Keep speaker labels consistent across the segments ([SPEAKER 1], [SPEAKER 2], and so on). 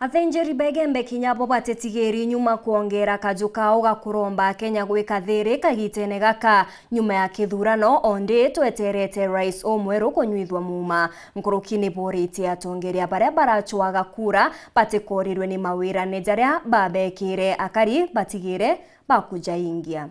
[SPEAKER 1] Athenjeri begembe kinyabo batetigeri nyuma kuongera kaju kao gakuromba Kenya gwika thiri kagitene gaka nyuma ya kithurano onde tweterete rais omweru kunyuithwa muma nkurukini boriti atongeria baria barachwaga kura batikorirwe ni mawira ne jaria babekire akari batigire bakujaingia.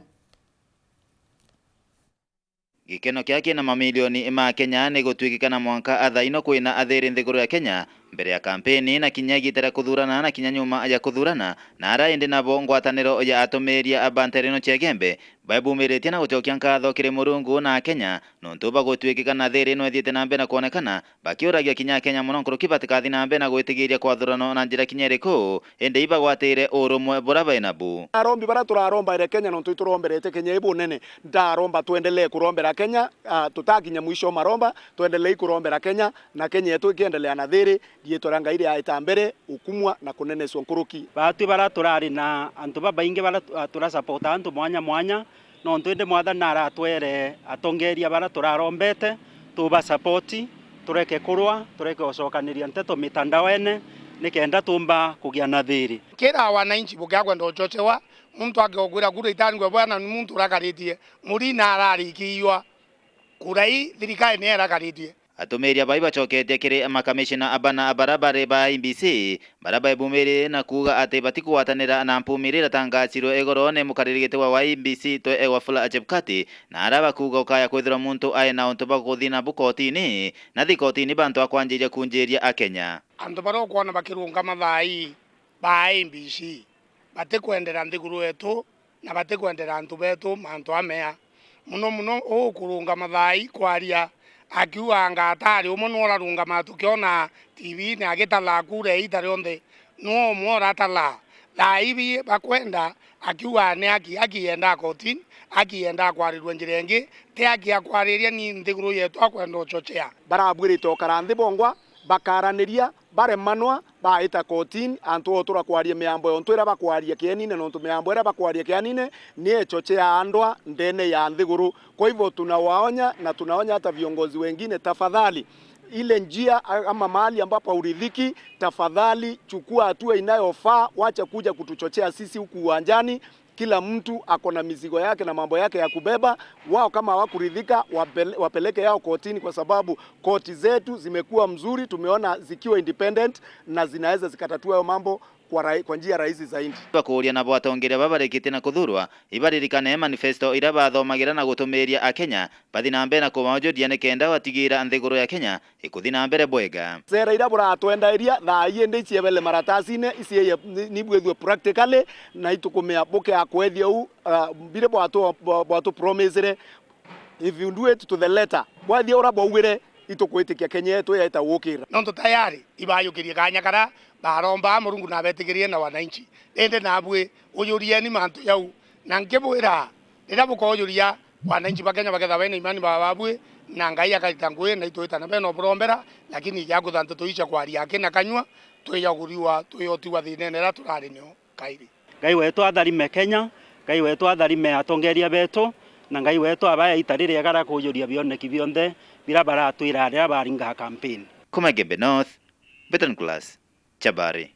[SPEAKER 2] Gikeno kiake na mamilioni ma Kenya ni gutwikikana mwanka athaino kwina athiri nthiguru ya Kenya mbere ya kampeni na kinyagitera kuthurana na kinya nyuma ya kuthurana na araindi nabo ngwataniro ya atumiria abanterino chegembe baibumiritie na gucokia nkatho kiri Murungu na Kenya nontu bagutwikikana athiri no ethiite na mbere na kuonekana bakiuragia kinya Kenya muno nkuruki batikathi na mbere na gwitigiria kwa thurano na njira kinya iriku indi ibagwatire urumwe bura bainabu
[SPEAKER 3] arombi bara turaromba ire Kenya nontu turomberete Kenya ibu nene ndaromba tuendelee kurombera Kenya tutakinya mwisho maromba tuendelee kurombera Kenya na Kenya yetu ikiendelea na thiri dietoranga ile aita mbere ukumwa na kuneneswa nkuruki
[SPEAKER 4] batu bara turari na antu babainge bara turasupport antu mwanya no ntwende mwathana aratwere atongeria bara turarombete tuba support tureke kurwa tureke ocokaniria nteto mitandao ene nikenda tumba kugia na thiri
[SPEAKER 5] kira wananchi bugagwa ndo chochewa muntu agogura kura itangwe bwana ni muntu rakaritie murina ararikiwa kurai thirikari ni arakaritie
[SPEAKER 2] atumiria bai bacoketie kiri makamishina abana abarabare ba IBC baraba ibumiri na kuga ati batikuwatanira na mpumirira tangacirwo igoro ne mukaririgite wa IBC to Wafula Chebukati na araba kuga ukaya kwithira muntu aina onto baguthina bukotini na thikotini bantu akwanjiria kunjiria akenya
[SPEAKER 5] antu baro kuona bakirunga mathai ba IBC batikwendera nthiguru etu na batikwendera antu betu mantu amea muno ukurunga mathai kwaria akiuanga atari umuntu orarunga matukiona TV ni agitala kure itare onde no mora tala la ibi bakwenda akiua ne akienda kotini akienda kwarirwe njirenge te akiakwariria ni nthiguru yetu akwenda uchochea
[SPEAKER 3] barabwirito karanthi bongwa bakaraniria bare manwa baita kotini antu otura kwaria miambo ontu ira bakwaria kienine nontu miambo ira bakwaria kianine ni echochea andwa ndene ya nthiguru. Kwa hivyo tunawaonya na tunaonya hata viongozi wengine, tafadhali ile njia ama mahali ambapo uridhiki, tafadhali chukua hatua inayofaa, wacha kuja kutuchochea sisi huku uwanjani. Kila mtu ako na mizigo yake na mambo yake ya kubeba. Wao kama hawakuridhika wapeleke yao kotini, kwa sababu koti zetu zimekuwa mzuri, tumeona zikiwa independent na zinaweza zikatatua hayo mambo kwa njia rahisi zaidi.
[SPEAKER 2] Bakuria na bwatongeria babarekite na kuthurwa ibaririkane manifesto ira bathomagira na gutumiria a Kenya bathi na mbere na kumajodia ne kenda watigira nthiguru ya Kenya ikuthi na mbere bwega
[SPEAKER 3] sera ira buratwenderia thai ndi ciebele maratasine icie ni bwethwe practically na itukumea boke akwethia u bire bwatu promisere if you do it to the letter bwathia ura bwire itukwitikia Kenya yetu yaita wukira
[SPEAKER 5] nonto tayari ibayukirie kanyakara baromba Murungu na betigirie na wananchi ende nabwe uyurie ni mantu yau na nkebwira rira bukoyuria wananchi bakenya baketha bene imani bababwe na ngai akalitangwe na itoita na beno burombera lakini yakuthanto tuicha kwari yake na kanywa tuyaguriwa tuyotiwa thinene ra turari nyo kairi
[SPEAKER 4] ngai wetu atharime Kenya ngai wetu atharime atongeria betu na ngai wetu abaya itarire agara kuyuria bioneki bionde bira baratwira rira baringa campaign
[SPEAKER 2] Kuma Gembe North Beton Class Chabari.